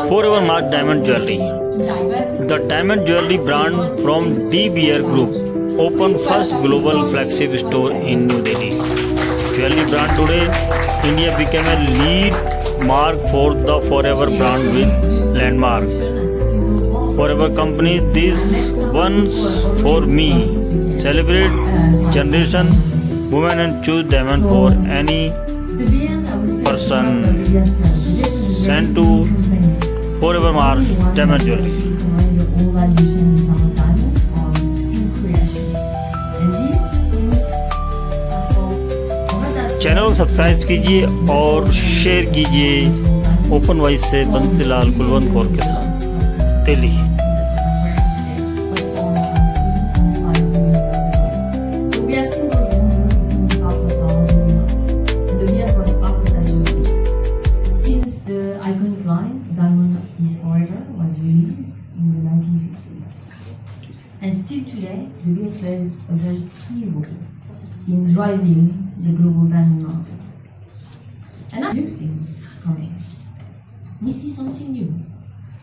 Forever Mark Diamond Jewelry. The diamond jewelry brand from De Beer Group opened first global flagship store in New Delhi. Jewelry brand today, India became a lead mark for the Forever brand with landmark. Forever company, this one's for me. Celebrate generation, women and choose diamond for any person. Send to Forever Mark Diamond Jewelry. Channel subscribe कीजिए और share कीजिए। Open voice से बंसीलाल कुलवंत कौर के साथ, Delhi. Was released in the 1950s, and still today De Beers plays a very key role in driving the global diamond market. And now new things coming. We see something new,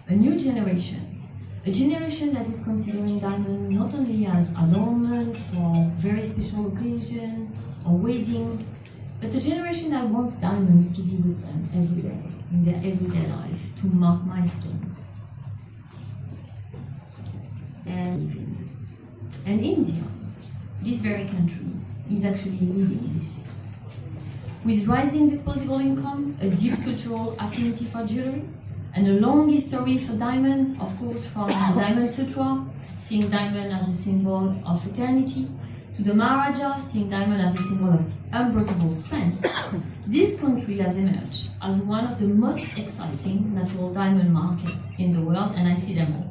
a new generation, a generation that is considering diamond not only as adornment for very special occasion or wedding, but a generation that wants diamonds to be with them every day, in their everyday life, to mark milestones. And India, this very country, is actually leading this shift. With rising disposable income, a deep cultural affinity for jewelry, and a long history for diamond, of course from the Diamond Sutra, seeing diamond as a symbol of eternity, to the Maharaja, seeing diamond as a symbol of unbreakable strength, this country has emerged as one of the most exciting natural diamond markets in the world, and I see them all.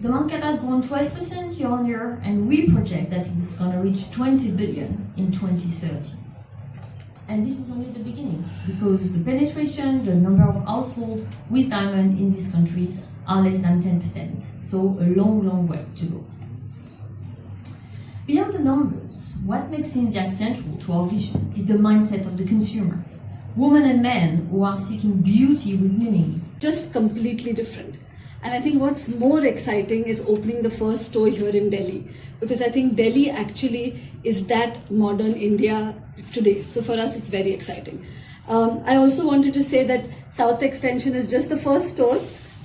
The market has grown 12% year on year, and we project that it's going to reach 20 billion in 2030. And this is only the beginning, because the penetration, the number of households with diamond in this country are less than 10%. So a long, long way to go. Beyond the numbers, what makes India central to our vision is the mindset of the consumer. Women and men who are seeking beauty with meaning. Just completely different. And I think what's more exciting is opening the first store here in Delhi, because I think Delhi actually is that modern India today. So for us, it's very exciting. I also wanted to say that South Extension is just the first store.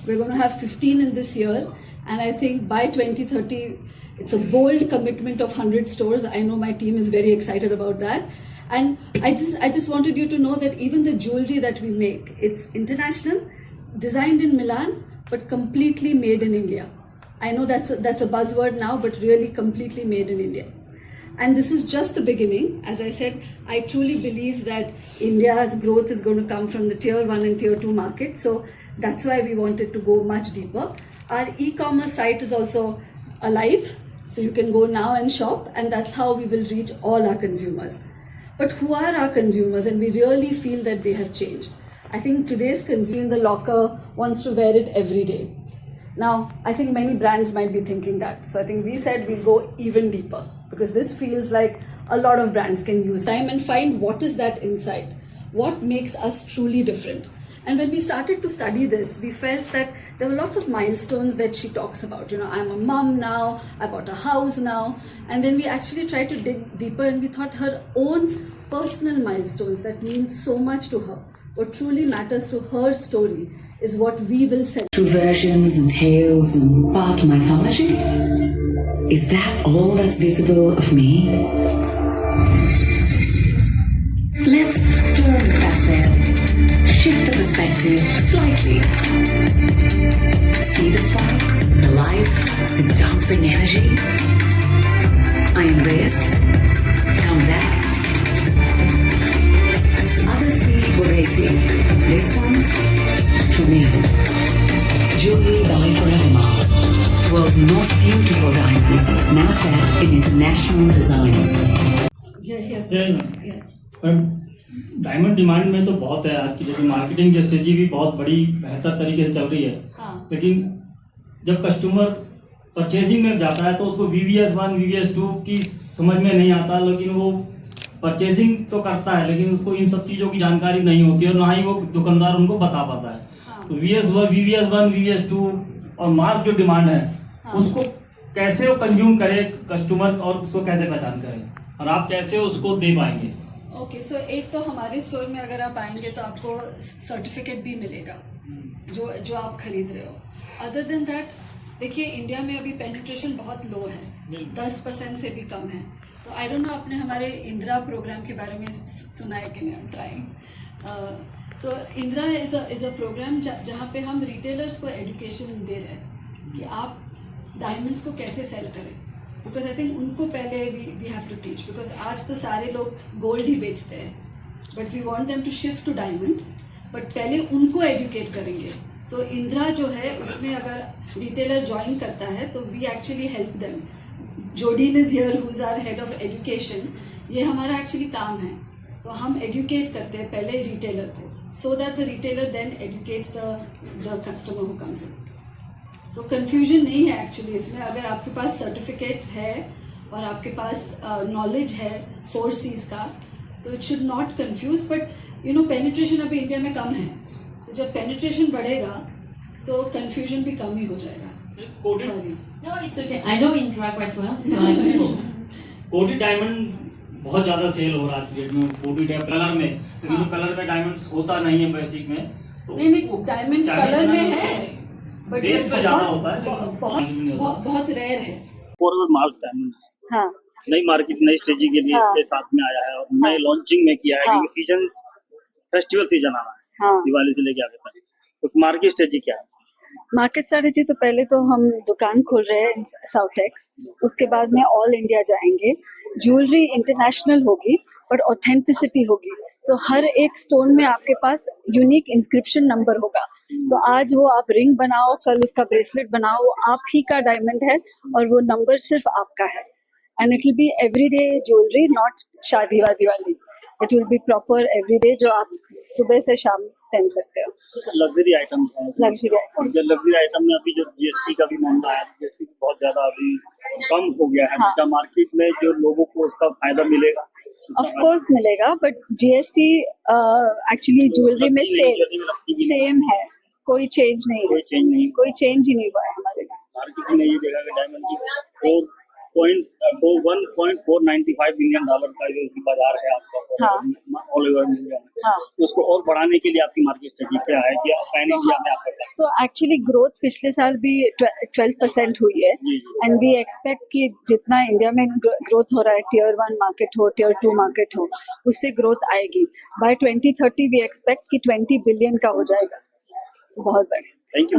We're going to have 15 in this year. And I think by 2030, it's a bold commitment of 100 stores. I know my team is very excited about that. And I just wanted you to know that even the jewelry that we make, it's international, designed in Milan, but completely made in India. I know that's a buzzword now, but really completely made in India. And this is just the beginning. As I said, I truly believe that India's growth is going to come from the tier 1 and tier 2 market. So that's why we wanted to go much deeper. Our e-commerce site is also alive. So you can go now and shop, and that's how we will reach all our consumers. But who are our consumers? And we really feel that they have changed. I think today's consumer in the locker wants to wear it every day. Now, I think many brands might be thinking that. So I think we said we'll go even deeper, because this feels like a lot of brands can use time and find what is that inside, what makes us truly different. And when we started to study this, we felt that there were lots of milestones that she talks about. You know, I'm a mom now, I bought a house now. And then we actually tried to dig deeper, and we thought her own personal milestones that mean so much to her. What truly matters to her story is what we will sell. Through versions and tales and part mythology? Is that all that's visible of me? Let's turn the facet, shift the perspective slightly. See the spark, the life, the dancing energy? I am this, I'm that. Others see what they see. This one's for me. Jewelry by Forever Mark. World's most beautiful diamonds, now set in international designs. Yes. Diamond demand में तो बहुत है आज की, जैसे marketing की strategy भी बहुत बड़ी बेहतर तरीके से चल रही है। लेकिन जब कस्टमर परचेजिंग में जाता है तो उसको VVS1 VVS2 की समझ में नहीं आता, लेकिन वो परचेजिंग तो करता है लेकिन उसको इन सब चीजों की जानकारी नहीं होती है और ना ही वो दुकानदार उनको बता पाता है। हाँ। तो VVS1 VVS2 और मार्क जो डिमांड है हाँ। उसको कैसे वो कंज्यूम करे कस्टमर और उसको कैसे पहचान करे और आप कैसे उसको दे पाएंगे? ओके, सो एक तो हमारे स्टोर में अगर आप आएंगे तो आपको सर्टिफिकेट भी मिलेगा जो आप खरीद रहे हो। अदर देन दैट, देखिए इंडिया में अभी पेनिट्रेशन बहुत लो है, 10% से भी कम है। तो आई डोंट नो आपने हमारे इंदिरा प्रोग्राम के बारे में सुना है कि नहीं? Trying. So Indira is a programme जहाँ पे हम रिटेलर्स को एजुकेशन दे रहे हैं कि आप डायमंड्स को कैसे सेल करें, बिकॉज आई थिंक उनको पहले we have to teach, because आज तो सारे लोग गोल्ड ही बेचते हैं, but we want them to shift to diamond, but पहले उनको एजुकेट करेंगे। सो इंदिरा जो है उसमें अगर रिटेलर ज्वाइन करता है तो we actually help them. Jodeen is here who is our head of education, ये हमारा एक्चुअली काम है। तो हम एजुकेट करते हैं पहले रिटेलर को, so that the retailer then educates the customer who comes in. So confusion नहीं है एक्चुअली इसमें, अगर आपके पास सर्टिफिकेट है और आपके पास नॉलेज है 4 C's का, तो it should not confuse. But you know penetration अभी इंडिया में कम है, तो जब पेनिट्रेशन बढ़ेगा तो कन्फ्यूजन भी कम ही हो जाएगा। Sorry. No, it's okay. I know Indra quite well, so I can go. कोटी डायमंड बहुत ज्यादा सेल हो रहा है डेट में, कोटी कलर में, लेकिन जो कलर में डायमंड्स होता नहीं है बेसिक में। तो नहीं, डायमंड्स कलर में है, बट बेस पे ज्यादा होता है लेकिन बहुत रेयर है। फॉरवर्ड मार्क डायमंड्स हाँ नई मार्केट नई स्टेजी के लिए इसके साथ में आया है और नए लॉन्चिंग में किया है, क्योंकि सीजन फेस्टिवल सीजन आ रहा है। हाँ। दिवाली से लेके आगे तक, तो मार्केट स्ट्रेटजी क्या है? मार्केट स्ट्रेटजी तो पहले तो हम दुकान खोल रहे हैं साउथ एक्स, उसके बाद में ऑल इंडिया जाएंगे। ज्वेलरी इंटरनेशनल होगी बट ऑथेंटिसिटी होगी। सो हर एक स्टोन में आपके पास यूनिक इंस्क्रिप्शन नंबर होगा। तो आज वो आप रिंग बनाओ, कल उसका ब्रेसलेट बनाओ, आप ही का डायमंड है और वो नंबर सिर्फ आपका है। And it will be everyday jewellery, not शादी वादी वाली। It will be proper everyday जो आप सुबह से शाम पहन सकते हो। लग्जरी आइटम्स हैं, लग्जरी और जो लग्जरी आइटम में अभी जो GST का भी मामला है, GST बहुत ज्यादा अभी कम हो गया है। हाँ। मार्केट में जो लोगों को उसका फायदा मिलेगा, ऑफ कोर्स मिलेगा, बट GST एक्चुअली ज्वेलरी में सेम है, कोई चेंज नहीं है, कोई चेंज ही नहीं हुआ है हमारे लिए। मार्केट में ये देखा कि डायमंड की 1.495 बिलियन डॉलर का जो इसकी बाजार है आपका ऑल ओवर इंडिया में। हाँ। तो उसको और बढ़ाने के लिए आपकी मार्केट स्ट्रेटजी क्या है, क्या पैन इंडिया में आपका क्या? सो एक्चुअली ग्रोथ पिछले साल भी 12% हुई है, एंड वी एक्सपेक्ट कि जितना इंडिया में ग्रोथ हो रहा है, Tier 1 मार्केट हो, Tier 2 मार्केट हो, उससे ग्रोथ आएगी। बाय 2030 वी एक्सपेक्ट कि 20 बिलियन का हो जाएगा। बहुत बड़े। Thank you.